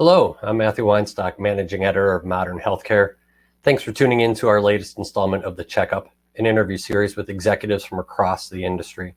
Hello, I'm Matthew Weinstock, Managing Editor of Modern Healthcare. Thanks for tuning in to our latest installment of the CheckUp, an interview series with executives from across the industry.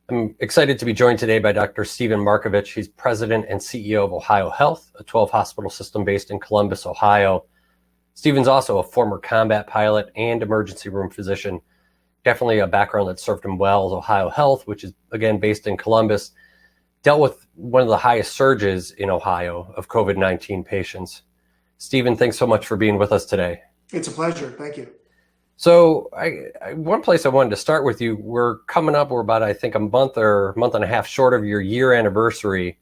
I'm excited to be joined today by Dr. Stephen Markovich. He's President and CEO of OhioHealth, a 12-hospital system based in Columbus, Ohio. Stephen's also a former combat pilot and emergency room physician. Definitely a background that served him well as OhioHealth, which is, again, based in Columbus, dealt with one of the highest surges in Ohio of COVID-19 patients. Stephen, thanks so much for being with us today. It's a pleasure. Thank you. So one place I wanted to start with you, we're about, I think, a month and a half short of your year anniversary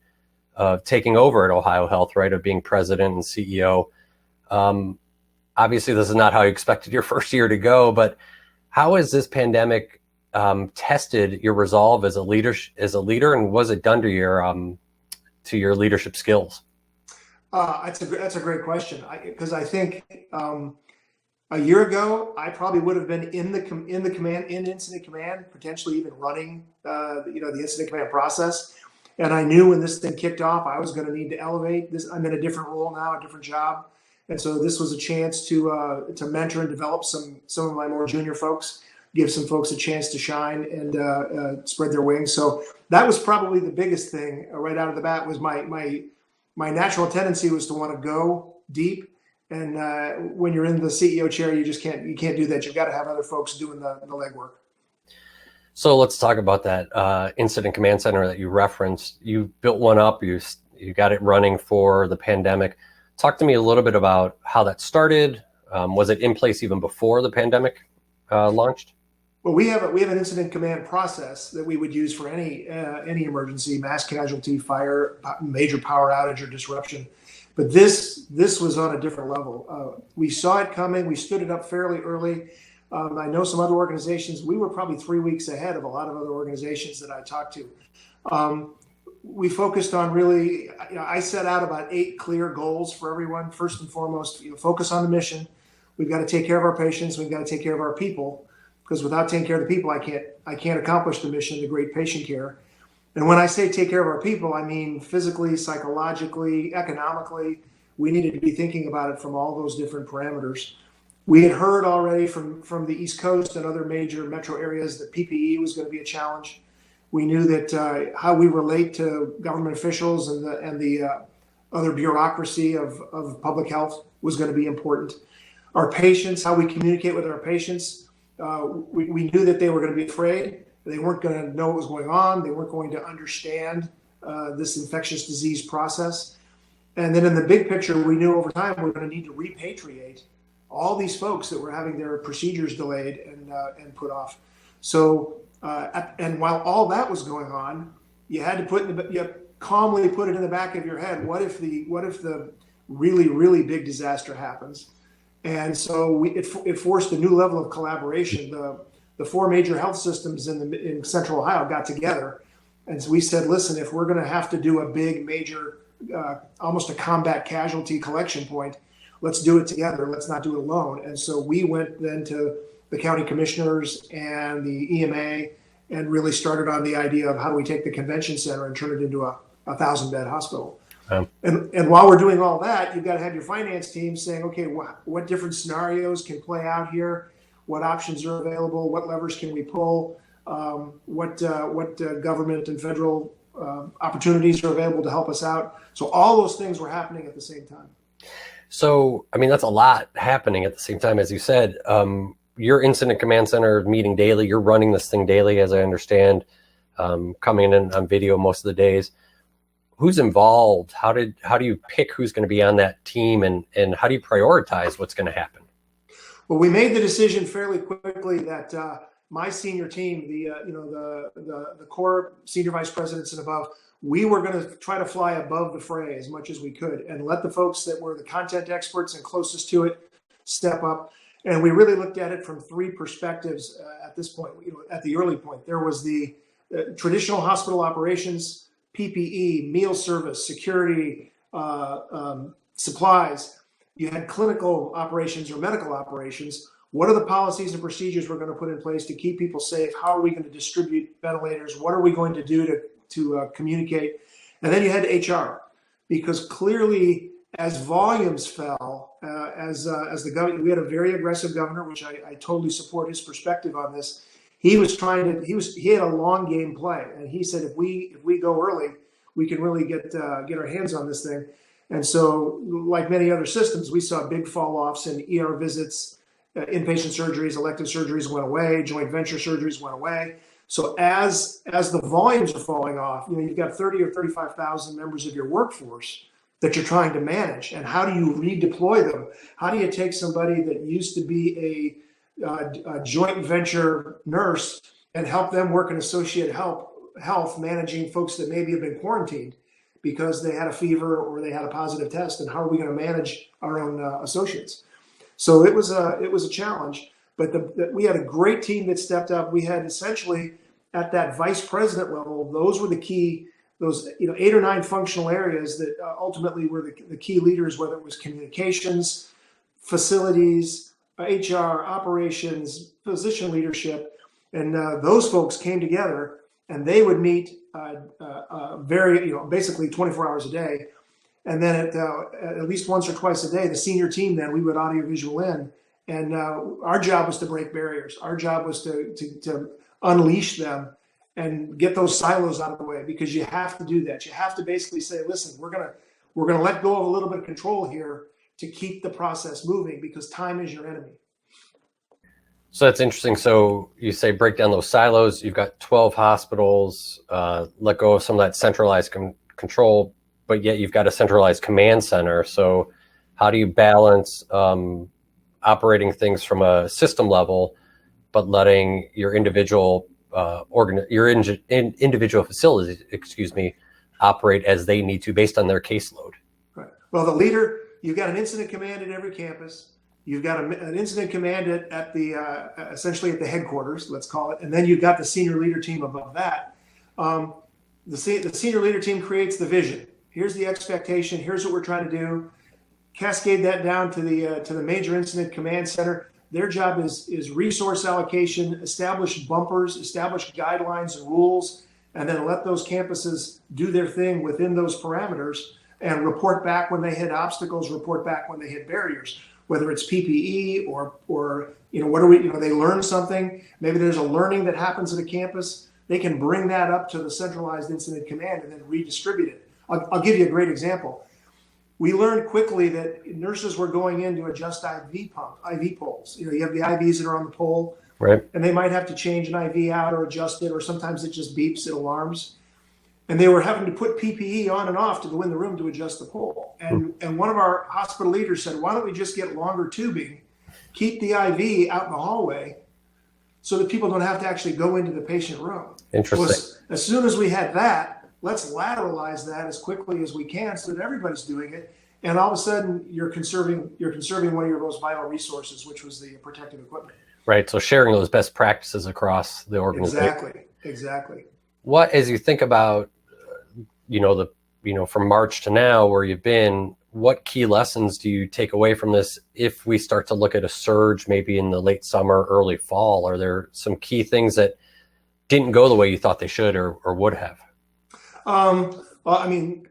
of taking over at OhioHealth, right, of being president and CEO. Obviously, this is not how you expected your first year to go, but how has this pandemic tested your resolve as a leader, and was it done to your leadership skills? That's a great question, because I think a year ago I probably would have been in incident command, potentially even running the incident command process. And I knew when this thing kicked off, I was going to need to elevate this. I'm in a different role now, a different job, and so this was a chance to mentor and develop some of my more junior folks, give some folks a chance to shine and spread their wings. So that was probably the biggest thing right out of the bat. Was my natural tendency was to want to go deep, and when you're in the CEO chair, you can't do that. You've got to have other folks doing the legwork. So let's talk about that incident command center that you referenced. You built one up. You got it running for the pandemic. Talk to me a little bit about how that started. Was it in place even before the pandemic launched? Well, we have an incident command process that we would use for any emergency, mass casualty, fire, major power outage, or disruption. But this was on a different level. We saw it coming. We stood it up fairly early. I know some other organizations. We were probably 3 weeks ahead of a lot of other organizations that I talked to. We focused on really. I set out about 8 clear goals for everyone. First and foremost, focus on the mission. We've got to take care of our patients. We've got to take care of our people. Because without taking care of the people, I can't accomplish the mission, the great patient care. And when I say take care of our people, I mean physically, psychologically, economically. We needed to be thinking about it from all those different parameters. We had heard already from the East Coast and other major metro areas that PPE was going to be a challenge. We knew that how we relate to government officials and the other bureaucracy of public health was going to be important. Our patients, how we communicate with our patients. We knew that they were going to be afraid. They weren't going to know what was going on. They weren't going to understand this infectious disease process. And then in the big picture, we knew over time we're going to need to repatriate all these folks that were having their procedures delayed and put off. So, and while all that was going on, you had to calmly put it in the back of your head. What if the really, really big disaster happens? And so it forced a new level of collaboration. The 4 major health systems in Central Ohio got together, and so we said, listen, if we're going to have to do a big, major, almost a combat casualty collection point, let's do it together. Let's not do it alone. And so we went then to the county commissioners and the EMA and really started on the idea of how do we take the convention center and turn it into a 1,000-bed hospital. And while we're doing all that, you've got to have your finance team saying, okay, what different scenarios can play out here? What options are available? What levers can we pull? What government and federal opportunities are available to help us out? So all those things were happening at the same time. So, I mean, that's a lot happening at the same time, as you said. Your incident command center meeting daily. You're running this thing daily, as I understand, coming in on video most of the days. Who's involved? How do you pick who's going to be on that team, and how do you prioritize what's going to happen? Well, we made the decision fairly quickly that my senior team, the core senior vice presidents and above, we were going to try to fly above the fray as much as we could and let the folks that were the content experts and closest to it step up. And we really looked at it from 3 perspectives at this point. At the early point, there was the traditional hospital operations, PPE, meal service, security, supplies. You had clinical operations or medical operations. What are the policies and procedures we're going to put in place to keep people safe? How are we going to distribute ventilators? What are we going to do to communicate? And then you had HR. because clearly as volumes fell, as the government, we had a very aggressive governor, which I totally support his perspective on this. He had a long game play, and he said if we go early, we can really get our hands on this thing. And so, like many other systems, we saw big fall offs in ER visits, inpatient surgeries, elective surgeries went away, joint venture surgeries went away. So as the volumes are falling off, you've got 30 or 35,000 members of your workforce that you're trying to manage, and how do you redeploy them? How do you take somebody that used to be a joint venture nurse and help them work in associate health managing folks that maybe have been quarantined because they had a fever or they had a positive test, and how are we going to manage our own associates? So it was a challenge, but we had a great team that stepped up. We had essentially at that vice president level, those were the key, those 8 or 9 functional areas that ultimately were the key leaders, whether it was communications, facilities, HR, operations, physician leadership, and those folks came together, and they would meet basically 24 hours a day. And then at least once or twice a day, the senior team, then we would audiovisual in. And our job was to break barriers. Our job was to unleash them and get those silos out of the way, because you have to do that. You have to basically say, listen, we're gonna let go of a little bit of control here to keep the process moving, because time is your enemy. So that's interesting. So you say break down those silos. You've got 12 hospitals, let go of some of that centralized control, but yet you've got a centralized command center. So how do you balance operating things from a system level, but letting your individual individual facilities, operate as they need to based on their caseload? Right. Well, the leader, you've got an incident command at every campus. You've got an incident command at the essentially at the headquarters, let's call it, and then you've got the senior leader team above that. The senior leader team creates the vision. Here's the expectation. Here's what we're trying to do. Cascade that down to the major incident command center. Their job is resource allocation, establish bumpers, establish guidelines and rules, and then let those campuses do their thing within those parameters and report back when they hit obstacles, report back when they hit barriers, whether it's PPE or what are we, they learn something. Maybe there's a learning that happens at a campus. They can bring that up to the centralized incident command and then redistribute it. I'll give you a great example. We learned quickly that nurses were going in to adjust IV poles. You have the IVs that are on the pole, right? And they might have to change an IV out or adjust it, or sometimes it just beeps, it alarms. And they were having to put PPE on and off to go in the room to adjust the pole. And one of our hospital leaders said, why don't we just get longer tubing, keep the IV out in the hallway so that people don't have to actually go into the patient room. Interesting. So as soon as we had that, let's lateralize that as quickly as we can so that everybody's doing it. And all of a sudden you're conserving one of your most vital resources, which was the protective equipment. Right. So sharing those best practices across the organization. Exactly. What, as you think about, from March to now where you've been, what key lessons do you take away from this if we start to look at a surge maybe in the late summer, early fall? Are there some key things that didn't go the way you thought they should or would have? Well, a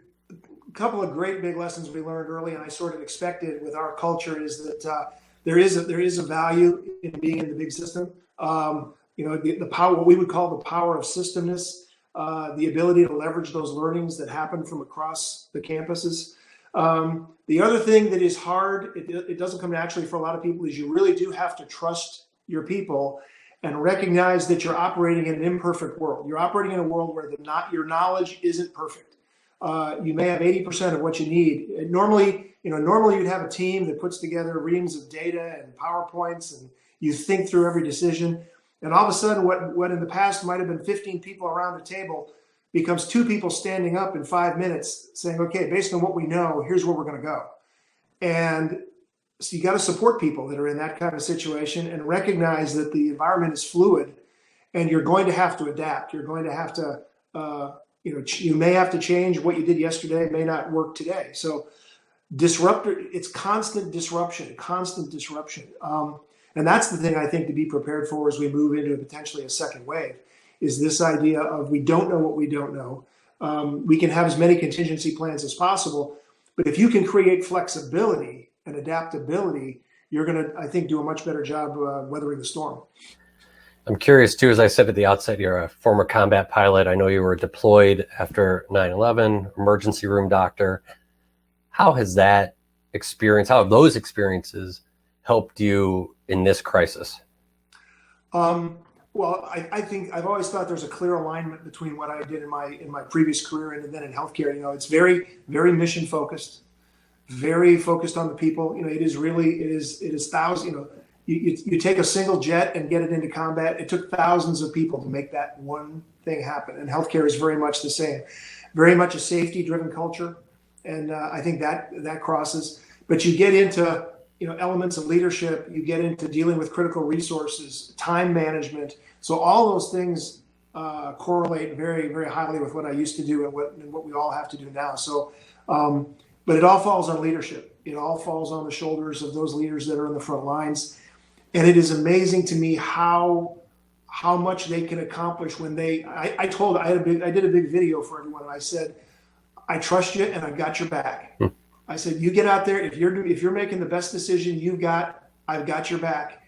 couple of great big lessons we learned early, and I sort of expected with our culture, is that there is a value in being in the big system. The power, what we would call the power of systemness, the ability to leverage those learnings that happen from across the campuses. The other thing that is hard, it doesn't come naturally for a lot of people, is you really do have to trust your people and recognize that you're operating in an imperfect world. You're operating in a world where your knowledge isn't perfect. You may have 80% of what you need. Normally you'd have a team that puts together reams of data and PowerPoints, and you think through every decision. And all of a sudden, what in the past might have been 15 people around the table becomes 2 people standing up in 5 minutes saying, okay, based on what we know, here's where we're going to go. And so you got to support people that are in that kind of situation and recognize that the environment is fluid and you're going to have to adapt. You're going to have to, you may have to change what you did yesterday. It may not work today. So it's constant disruption. And that's the thing I think to be prepared for as we move into potentially a second wave, is this idea of we don't know what we don't know. We can have as many contingency plans as possible, but if you can create flexibility and adaptability, you're going to, I think, do a much better job weathering the storm. I'm curious too, as I said at the outset, you're a former combat pilot. I know you were deployed after 9/11, emergency room doctor. How has that experience, how have those experiences helped you in this crisis? Well, I think I've always thought there's a clear alignment between what I did in my previous career and then in healthcare. It's very, very mission focused, very focused on the people. It is thousands. You take a single jet and get it into combat. It took thousands of people to make that one thing happen. And healthcare is very much the same, very much a safety-driven culture. And I think that crosses. But you get into elements of leadership. You get into dealing with critical resources, time management. So all those things correlate very, very highly with what I used to do and what we all have to do now. So, but it all falls on leadership. It all falls on the shoulders of those leaders that are in the front lines. And it is amazing to me how much they can accomplish when I did a big video for everyone, and I said, I trust you and I've got your back. I said, you get out there, if you're making the best decision I've got your back.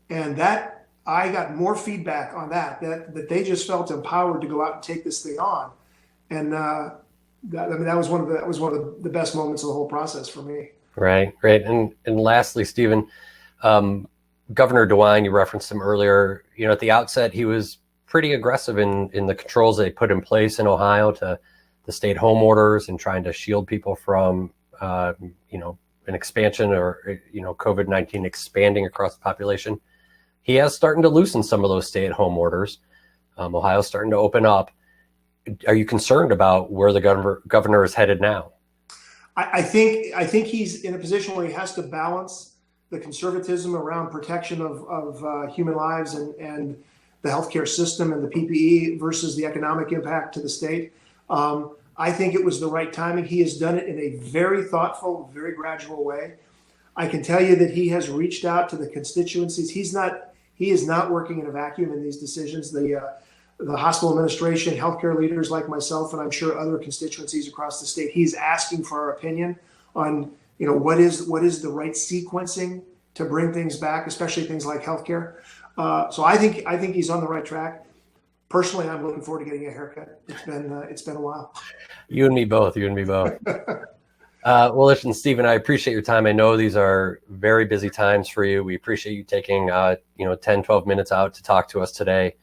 And that I got more feedback on that they just felt empowered to go out and take this thing on. And that was one of the best moments of the whole process for me. Right. And lastly, Stephen, Governor DeWine, you referenced him earlier. At the outset, he was pretty aggressive in the controls they put in place in Ohio to the stay-at-home orders and trying to shield people from, an expansion or, COVID-19 expanding across the population. He is starting to loosen some of those stay-at-home orders. Ohio's starting to open up. Are you concerned about where the governor is headed now? I think he's in a position where he has to balance the conservatism around protection of human lives and the healthcare system and the PPE versus the economic impact to the state. I think it was the right timing. He has done it in a very thoughtful, very gradual way. I can tell you that he has reached out to the constituencies. He is not working in a vacuum in these decisions. The hospital administration, healthcare leaders like myself, and I'm sure other constituencies across the state, he's asking for our opinion on, what is the right sequencing to bring things back, especially things like healthcare. So I think he's on the right track. Personally, I'm looking forward to getting a haircut. It's been a while. You and me both. Well, listen, Stephen, I appreciate your time. I know these are very busy times for you. We appreciate you taking 10, 12 minutes out to talk to us today.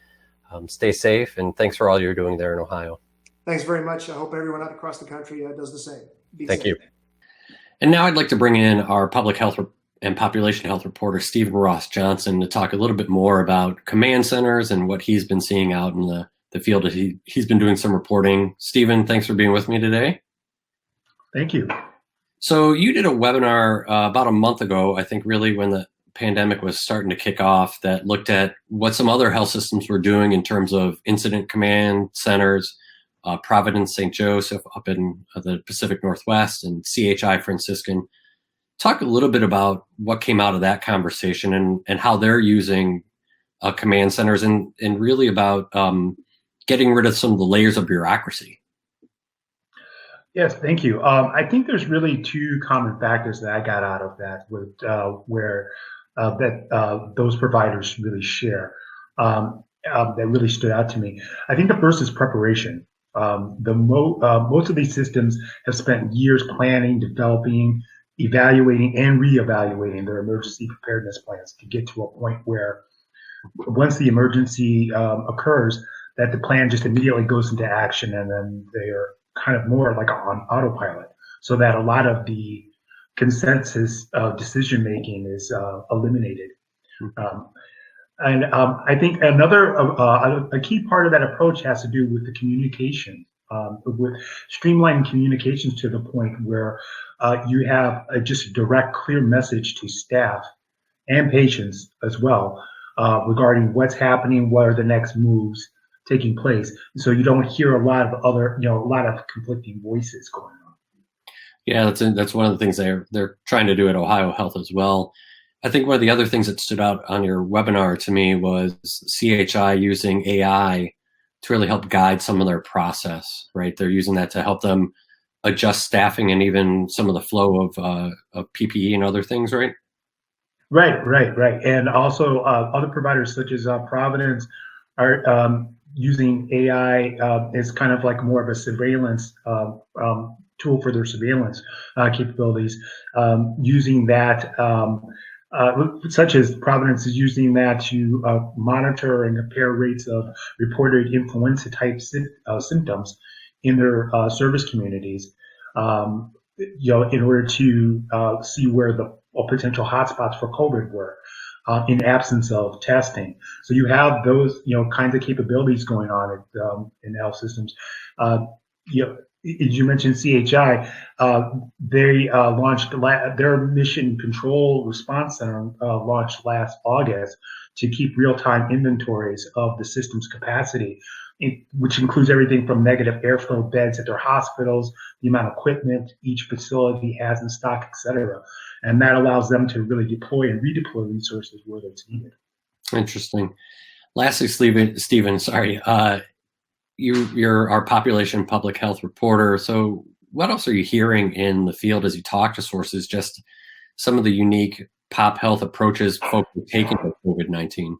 Stay safe, and thanks for all you're doing there in Ohio. Thanks very much. I hope everyone out across the country does the same. Thank you. And now I'd like to bring in our public health and population health reporter, Stephen Ross Johnson, to talk a little bit more about command centers and what he's been seeing out in the field. He's been doing some reporting. Stephen, thanks for being with me today. Thank you. So you did a webinar about a month ago, I think really when the pandemic was starting to kick off, that looked at what some other health systems were doing in terms of incident command centers, Providence St. Joseph up in the Pacific Northwest, and CHI Franciscan. Talk a little bit about what came out of that conversation and how they're using command centers and really about getting rid of some of the layers of bureaucracy. Yes, thank you. I think there's really two common factors that I got out of that where those providers really share that really stood out to me. I think the first is preparation. Most of these systems have spent years planning, developing, evaluating, and reevaluating their emergency preparedness plans to get to a point where once the emergency occurs, that the plan just immediately goes into action, and then they are kind of more like on autopilot, so that a lot of the consensus decision making is eliminated. I think another a key part of that approach has to do with the communication, with streamlining communications to the point where you have just a direct, clear message to staff and patients as well regarding what's happening, what are the next moves taking place, so you don't hear a lot of conflicting voices going on. Yeah, that's one of the things they're trying to do at OhioHealth as well. I think one of the other things that stood out on your webinar to me was CHI using AI to really help guide some of their process, right? They're using that to help them adjust staffing and even some of the flow of PPE and other things, right? Right. And also other providers such as Providence are using AI as kind of like more of a surveillance tool for their surveillance capabilities, using that, such as Providence is using that to monitor and compare rates of reported influenza type symptoms in their service communities. In order to see where the potential hotspots for COVID were, in absence of testing. So you have those, kinds of capabilities going on in health systems. As you mentioned CHI, they launched their mission control response center launched last August to keep real-time inventories of the system's capacity, which includes everything from negative airflow beds at their hospitals, the amount of equipment each facility has in stock, et cetera. And that allows them to really deploy and redeploy resources where it's needed. Interesting. Lastly, Stephen, sorry, you're our population public health reporter. So what else are you hearing in the field as you talk to sources, just some of the unique pop health approaches folks are taking with COVID-19?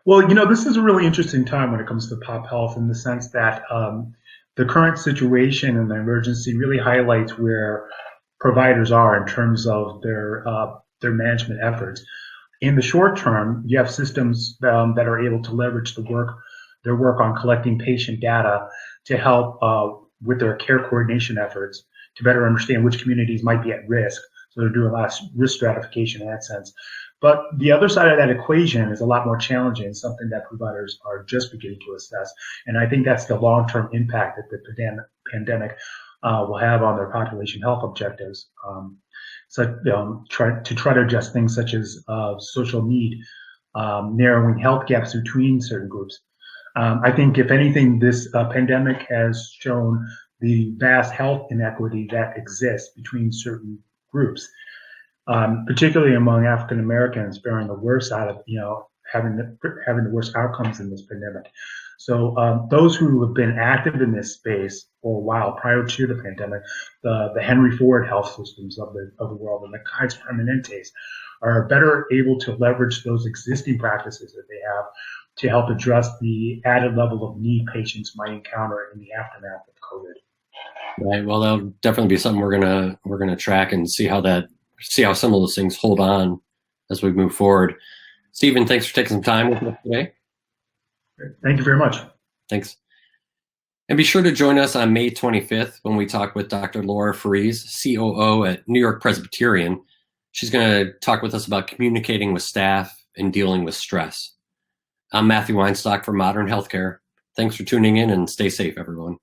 Well, this is a really interesting time when it comes to pop health, in the sense that the current situation and the emergency really highlights where providers are in terms of their management efforts. In the short term, you have systems that are able to leverage their work on collecting patient data to help with their care coordination efforts to better understand which communities might be at risk. So they're doing a lot of risk stratification in that sense. But the other side of that equation is a lot more challenging, something that providers are just beginning to assess. And I think that's the long-term impact that the pandemic will have on their population health objectives. Try to adjust things such as social need, narrowing health gaps between certain groups. I think, if anything, this pandemic has shown the vast health inequity that exists between certain groups, particularly among African Americans, bearing the worst out of having the worst outcomes in this pandemic. So those who have been active in this space for a while prior to the pandemic, the Henry Ford health systems of the world and the Kaiser Permanentes, are better able to leverage those existing practices that they have to help address the added level of need patients might encounter in the aftermath of COVID. Right. Well, that'll definitely be something we're gonna track and see how some of those things hold on as we move forward. Stephen, thanks for taking some time with us today. Thank you very much. Thanks. And be sure to join us on May 25th when we talk with Dr. Laura Faries, COO at New York Presbyterian. She's going to talk with us about communicating with staff and dealing with stress. I'm Matthew Weinstock for Modern Healthcare. Thanks for tuning in, and stay safe, everyone.